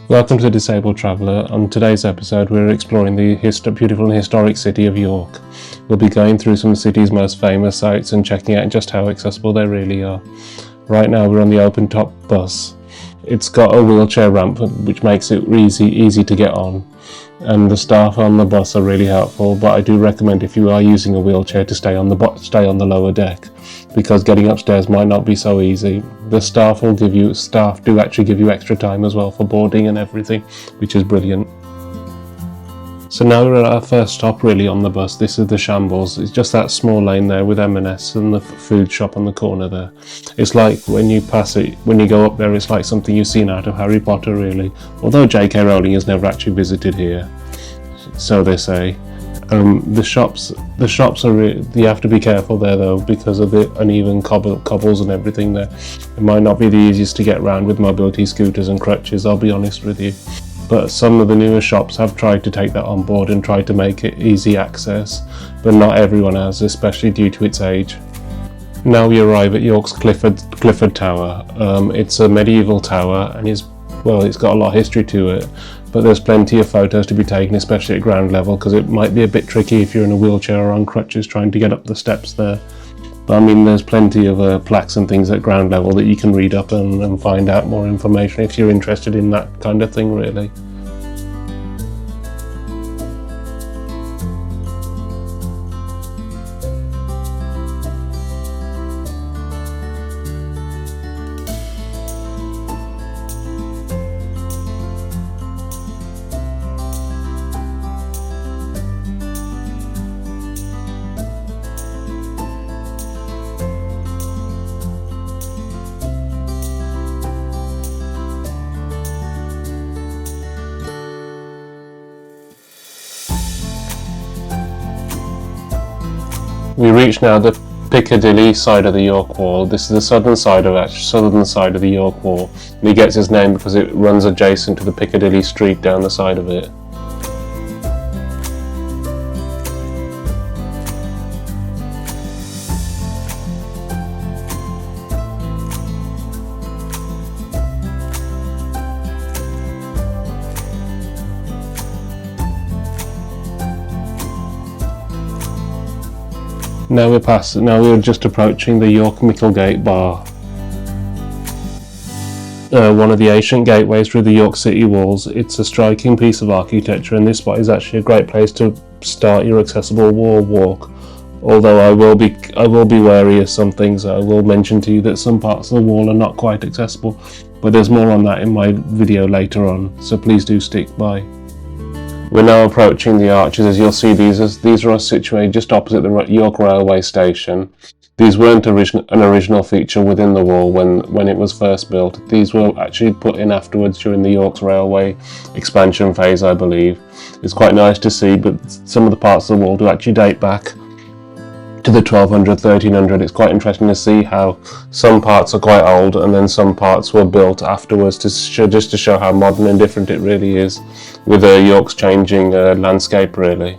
Welcome to Disabled Traveller. On today's episode we're exploring the beautiful and historic city of York. We'll be going through some of the city's most famous sites and checking out just how accessible they really are. Right now we're on the open top bus. It's got a wheelchair ramp which makes it easy to get on, and the staff on the bus are really helpful, but I do recommend if you are using a wheelchair to stay on the lower deck, because getting upstairs might not be so easy. The staff do actually give you extra time as well for boarding and everything, which is brilliant. So now we're at our first stop really on the bus. This is the Shambles. It's just that small lane there with M&S and the food shop on the corner there. It's like when you pass it, when you go up there, it's like something you've seen out of Harry Potter really. Although J.K. Rowling has never actually visited here, so they say. The shops are you have to be careful there though, because of the uneven cobbles and everything there. It might not be the easiest to get around with mobility scooters and crutches, I'll be honest with you. But some of the newer shops have tried to take that on board and tried to make it easy access, but not everyone has, especially due to its age. Now we arrive at York's Clifford Tower. It's a medieval tower and it's got a lot of history to it, but there's plenty of photos to be taken, especially at ground level, because it might be a bit tricky if you're in a wheelchair or on crutches trying to get up the steps there. But I mean, there's plenty of plaques and things at ground level that you can read up and find out more information if you're interested in that kind of thing really. We reach now the Piccadilly side of the York Wall. This is the southern side of the York Wall. And it gets its name because it runs adjacent to the Piccadilly Street down the side of it. Now we're just approaching the York Micklegate Bar, one of the ancient gateways through the York City walls. It's a striking piece of architecture, and this spot is actually a great place to start your accessible wall walk. Although I will be wary of some things. I will mention to you that some parts of the wall are not quite accessible, but there's more on that in my video later on, so please do stick by. We're now approaching the arches. As you'll see, these are situated just opposite the York Railway Station. These weren't an original feature within the wall when it was first built. These were actually put in afterwards during the York's railway expansion phase, I believe. It's quite nice to see, but some of the parts of the wall do actually date back to the 1200, 1300. It's quite interesting to see how some parts are quite old and then some parts were built afterwards just to show how modern and different it really is with York's changing landscape really.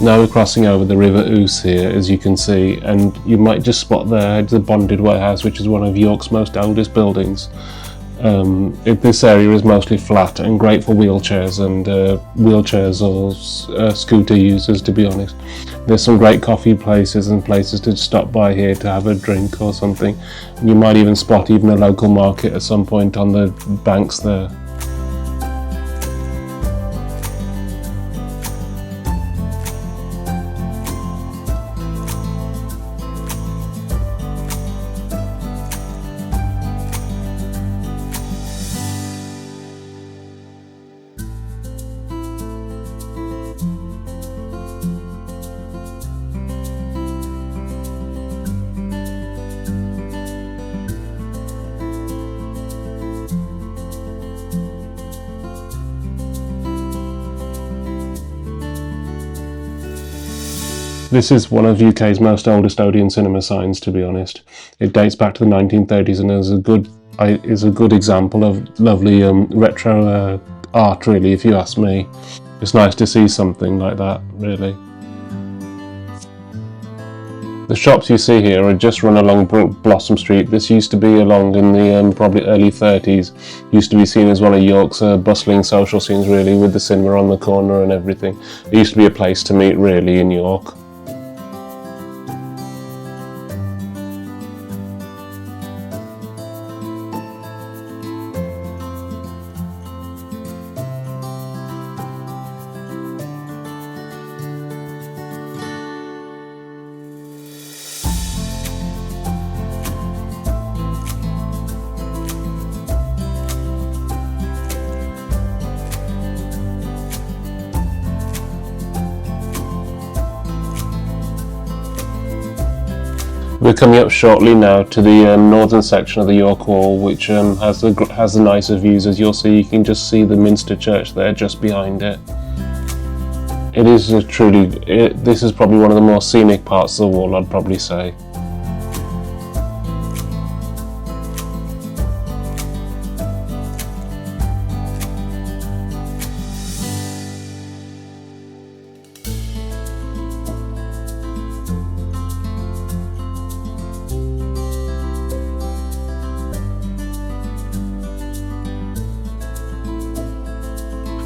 Now we're crossing over the River Ouse here, as you can see, and you might just spot there the bonded warehouse, which is one of York's most oldest buildings. This area is mostly flat and great for wheelchairs and scooter users, to be honest. There's some great coffee places and places to stop by here to have a drink or something. You might even spot even a local market at some point on the banks there. This is one of UK's most oldest Odeon cinema signs, to be honest. It dates back to the 1930s and is a good example of lovely retro art, really, if you ask me. It's nice to see something like that, really. The shops you see here are just run along Blossom Street. This used to be along in the probably early 30s. Used to be seen as one of York's bustling social scenes, really, with the cinema on the corner and everything. It used to be a place to meet, really, in York. We're coming up shortly now to the northern section of the York Wall, which has the nicer views. As you'll see, you can just see the Minster Church there just behind it. It is this is probably one of the more scenic parts of the wall, I'd probably say.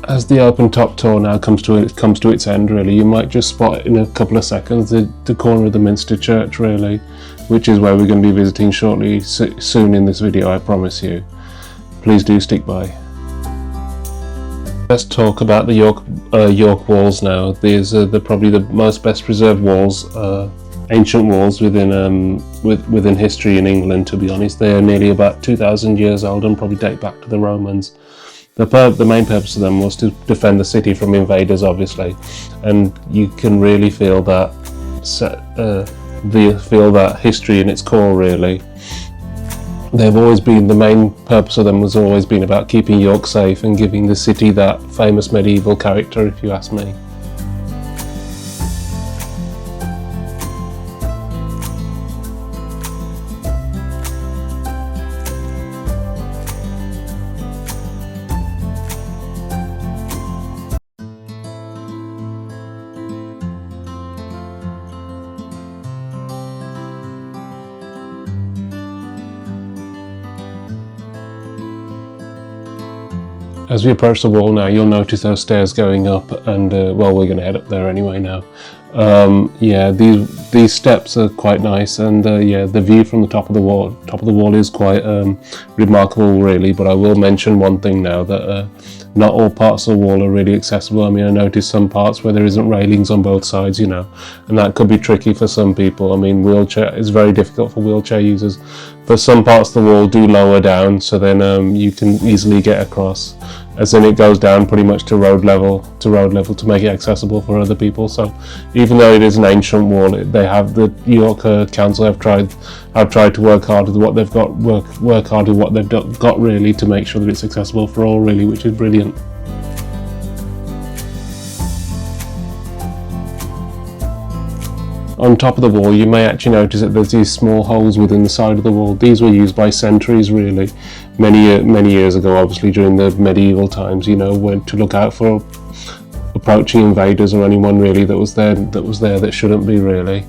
As the open top tour now comes to its end, really, you might just spot in a couple of seconds the corner of the Minster Church, really, which is where we're going to be visiting shortly, soon in this video, I promise you. Please do stick by. Let's talk about the York walls now. These are probably the most best preserved walls, ancient walls within history in England, to be honest. They are nearly about 2,000 years old and probably date back to the Romans. The main purpose of them was to defend the city from invaders, obviously, and you can really feel that history in its core, really. The main purpose of them has always been about keeping York safe and giving the city that famous medieval character, if you ask me. As we approach the wall now, you'll notice those stairs going up, and well, we're going to head up there anyway now. Yeah, these steps are quite nice, and yeah, the view from the top of the wall is quite remarkable, really. But I will mention one thing now, that not all parts of the wall are really accessible. I mean, I noticed some parts where there isn't railings on both sides, you know, and that could be tricky for some people. I mean, it's very difficult for wheelchair users. But some parts of the wall do lower down, so then you can easily get across, as then it goes down pretty much to road level to make it accessible for other people. So even though it is an ancient wall, the York Council have tried to work hard with what they've got, work hard with what they've got, really, to make sure that it's accessible for all, really, which is brilliant. On top of the wall, you may actually notice that there's these small holes within the side of the wall. These were used by sentries, really, many years ago, obviously during the medieval times, you know, to look out for approaching invaders or anyone really that was there that shouldn't be really.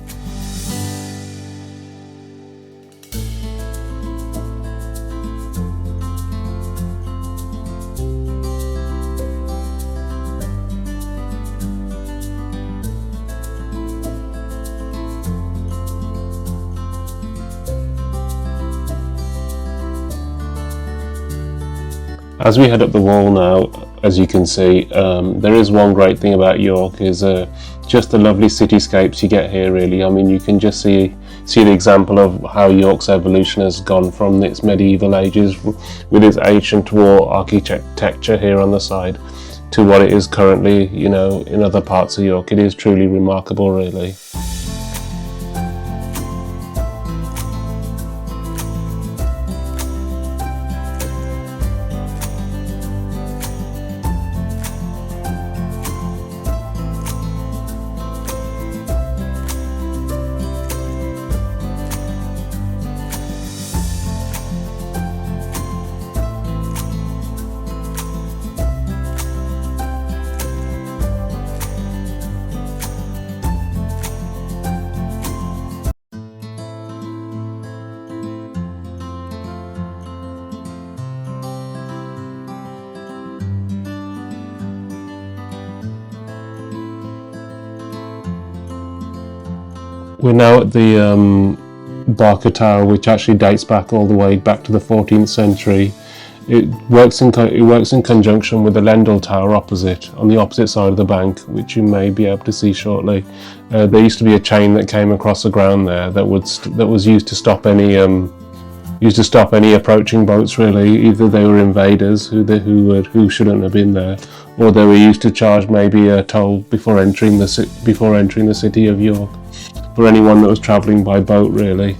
As we head up the wall now, as you can see, there is one great thing about York is just the lovely cityscapes you get here really. I mean, you can just see the example of how York's evolution has gone from its medieval ages with its ancient war architecture here on the side to what it is currently, you know, in other parts of York. It is truly remarkable really. We're now at the Barker Tower, which actually dates back all the way back to the 14th century. It works in conjunction with the Lendal Tower opposite, on the opposite side of the bank, which you may be able to see shortly. There used to be a chain that came across the ground there that was used to stop any approaching boats. Really, either they were invaders who shouldn't have been there, or they were used to charge maybe a toll before entering the city of York, for anyone that was travelling by boat really.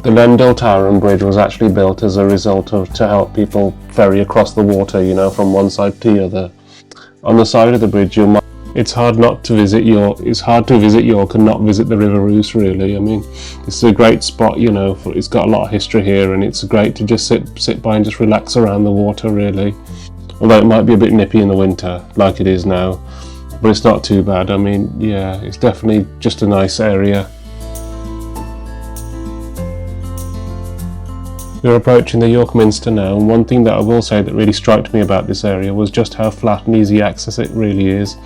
The Lendal Tower and Bridge was actually built as a result of to help people ferry across the water, you know, from one side to the other. On the side of the bridge, it's hard to visit York and not visit the River Ouse really. I mean, it's a great spot, you know, it's got a lot of history here, and it's great to just sit by and just relax around the water really. Although it might be a bit nippy in the winter, like it is now, but it's not too bad. I mean, yeah, it's definitely just a nice area. We're approaching the York Minster now, and one thing that I will say that really struck me about this area was just how flat and easy access it really is.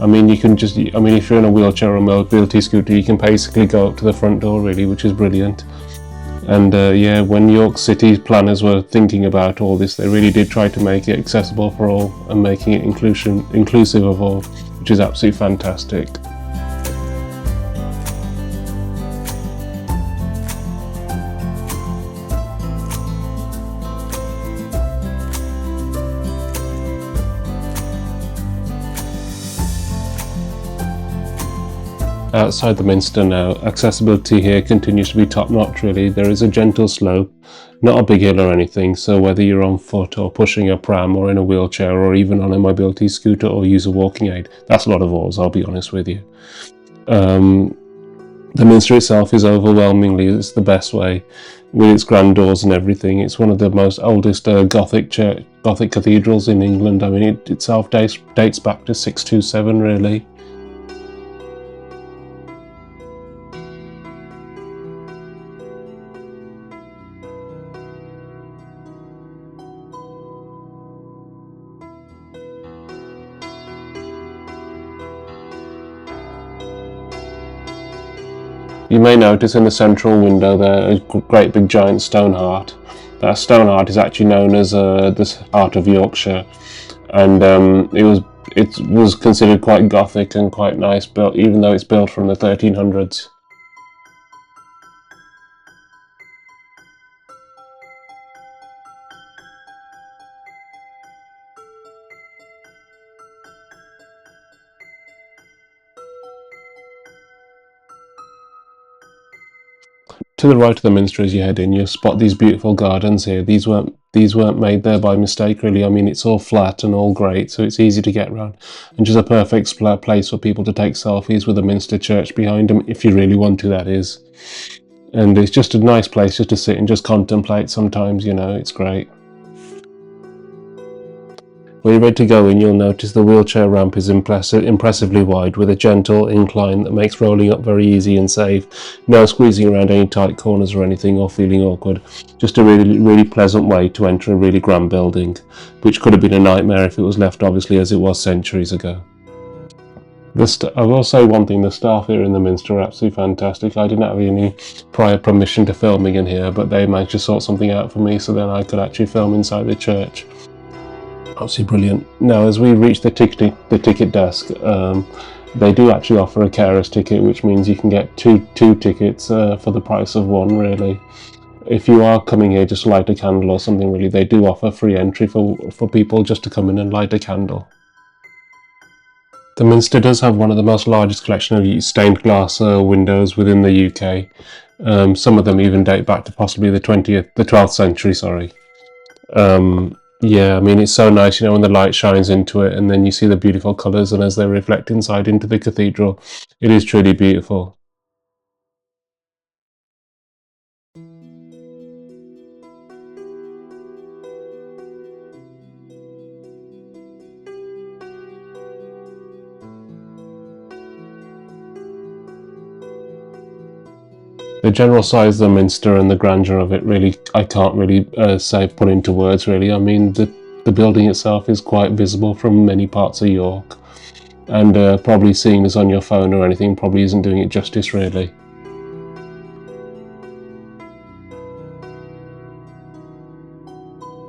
I mean, if you're in a wheelchair or mobility scooter, you can basically go up to the front door really, which is brilliant. And yeah, when York City planners were thinking about all this, they really did try to make it accessible for all and making it inclusive of all, which is absolutely fantastic. Outside the Minster now, accessibility here continues to be top notch really. There is a gentle slope, not a big hill or anything, so whether you're on foot or pushing a pram or in a wheelchair or even on a mobility scooter or use a walking aid, that's a lot of alls, I'll be honest with you. The Minster itself is it's the best way, with its grand doors and everything. It's one of the most oldest Gothic cathedrals in England. I mean, it itself dates back to 627 really. You may notice in the central window there a great big giant stone heart. That stone heart is actually known as the Heart of Yorkshire, and it was considered quite Gothic and quite nice, built, even though it's built from the 1300s. To the right of the Minster as you head in, you'll spot these beautiful gardens here. These weren't made there by mistake, really. I mean, it's all flat and all great, so it's easy to get around, and just a perfect place for people to take selfies with the Minster Church behind them, if you really want to, that is. And it's just a nice place just to sit and just contemplate sometimes, it's great. When you're ready to go in, you'll notice the wheelchair ramp is impressively wide, with a gentle incline that makes rolling up very easy and safe. No squeezing around any tight corners or anything, or feeling awkward. Just a really, really pleasant way to enter a really grand building, which could have been a nightmare if it was left obviously as it was centuries ago. I will say one thing, the staff here in the Minster are absolutely fantastic. I didn't have any prior permission to filming in here, but they managed to sort something out for me so then I could actually film inside the church. Absolutely brilliant. Now, as we reach the ticket desk, they do actually offer a carer's ticket, which means you can get two tickets for the price of one, really. If you are coming here just to light a candle or something, really, they do offer free entry for people just to come in and light a candle. The Minster does have one of the most largest collection of stained glass windows within the UK. Some of them even date back to possibly the 12th century, sorry. Yeah, I mean, it's so nice, when the light shines into it and then you see the beautiful colours, and as they reflect inside into the cathedral, it is truly beautiful. The general size of the Minster and the grandeur of it, really, I can't really put into words, really. I mean, the building itself is quite visible from many parts of York, and probably seeing this on your phone or anything probably isn't doing it justice, really.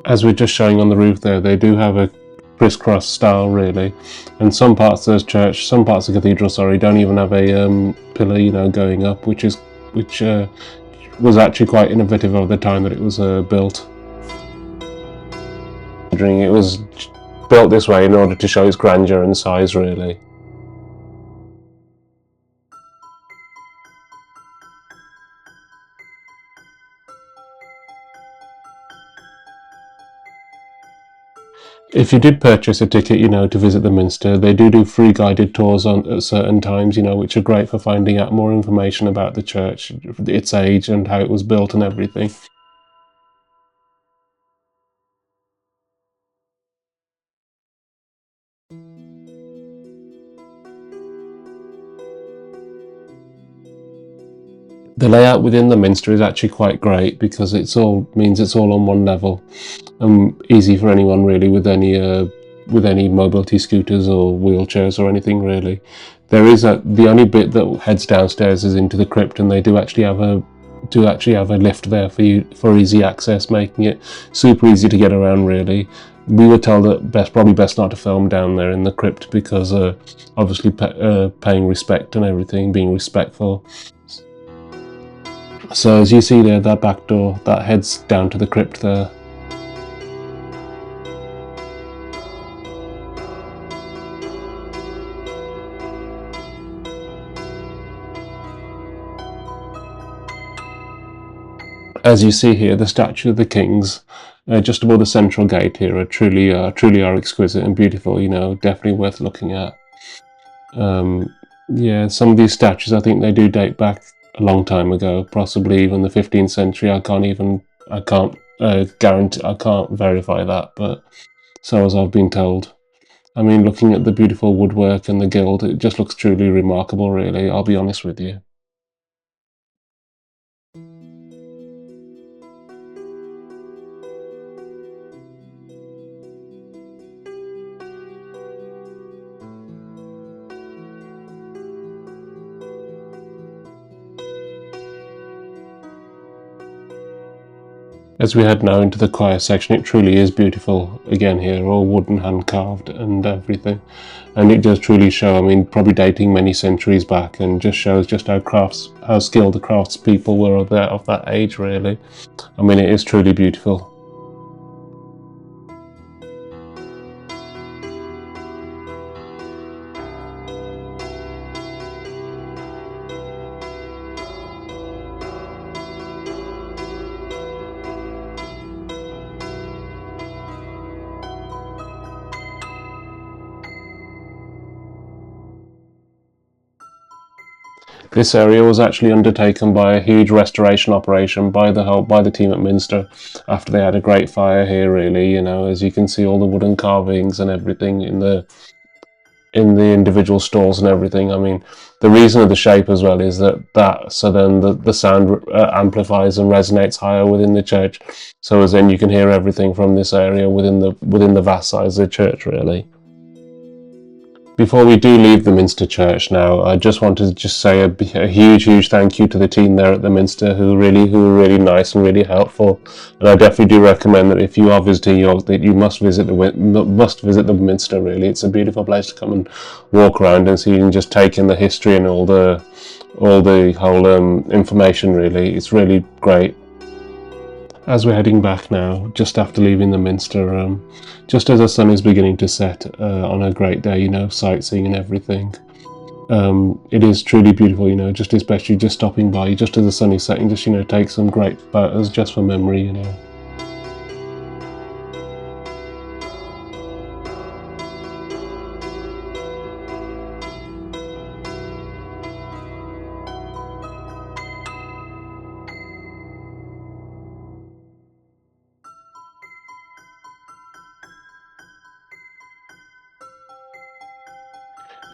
As we're just showing on the roof there, they do have a crisscross style, really, and some parts of the church, some parts of the cathedral, sorry, don't even have a pillar, going up, which was actually quite innovative of the time that it was built. It was built this way in order to show its grandeur and size, really. If you did purchase a ticket, to visit the Minster, they do free guided tours at certain times, which are great for finding out more information about the church, its age and how it was built and everything. The layout within the Minster is actually quite great because it's all on one level, easy for anyone really with any mobility scooters or wheelchairs or anything, really. The only bit that heads downstairs is into the crypt, and they do actually have a lift there for easy access, making it super easy to get around, really. We were told that probably best not to film down there in the crypt because obviously paying respect and everything, being respectful. So as you see there, that back door, that heads down to the crypt there. As you see here, the statue of the kings, just above the central gate here, are truly are exquisite and beautiful. Definitely worth looking at. Yeah, some of these statues, I think they do date back a long time ago, possibly even the 15th century. I can't guarantee, I can't verify that, but so as I've been told. I mean, looking at the beautiful woodwork and the gild, it just looks truly remarkable, really. I'll be honest with you. As we head now into the choir section, it truly is beautiful again here, all wooden, hand carved and everything, and it does truly show, I mean, probably dating many centuries back, and just shows just how skilled the craftspeople were of that age, really. I mean, it is truly beautiful. This area was actually undertaken by a huge restoration operation by the team at Minster after they had a great fire here, really. You know, as you can see, all the wooden carvings and everything in the individual stalls and everything. I mean, the reason of the shape as well is so then the sound amplifies and resonates higher within the church, so as then you can hear everything from this area within the vast size of the church, really. Before we do leave the Minster Church now, I just wanted to say a huge thank you to the team there at the Minster who were really nice and really helpful. And I definitely do recommend that if you are visiting York, that you must visit the Minster. Really, it's a beautiful place to come and walk around and see and just take in the history and all the whole information. Really, it's really great. As we're heading back now, just after leaving the Minster, just as the sun is beginning to set on a great day, you know, sightseeing and everything, it is truly beautiful, you know, just especially just stopping by, just as the sun is setting, just, you know, take some great photos just for memory, you know.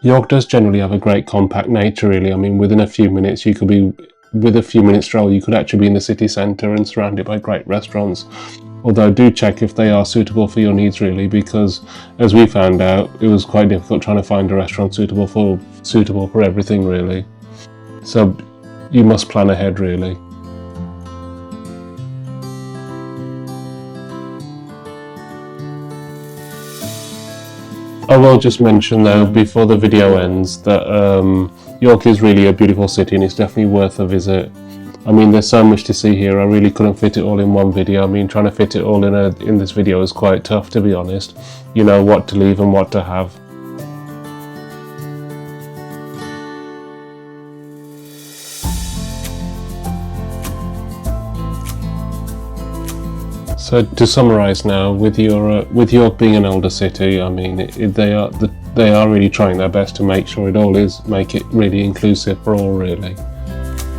York does generally have a great compact nature, really. I mean, within a few minutes with a few minutes stroll, you could actually be in the city centre and surrounded by great restaurants. Although do check if they are suitable for your needs, really, because as we found out, it was quite difficult trying to find a restaurant suitable for everything, really. So you must plan ahead, really. I will just mention though, before the video ends, that York is really a beautiful city and it's definitely worth a visit. I mean, there's so much to see here, I really couldn't fit it all in one video. I mean, trying to fit it all in this video is quite tough, to be honest. You know, what to leave and what to have. So to summarise now, with York being an older city, I mean, they are really trying their best to make sure make it really inclusive for all, really.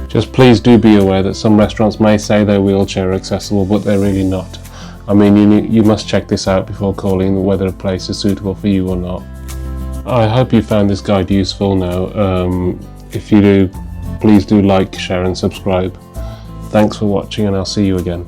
Just please do be aware that some restaurants may say they're wheelchair accessible, but they're really not. I mean, you must check this out before calling whether a place is suitable for you or not. I hope you found this guide useful now. If you do, please do like, share and subscribe. Thanks for watching and I'll see you again.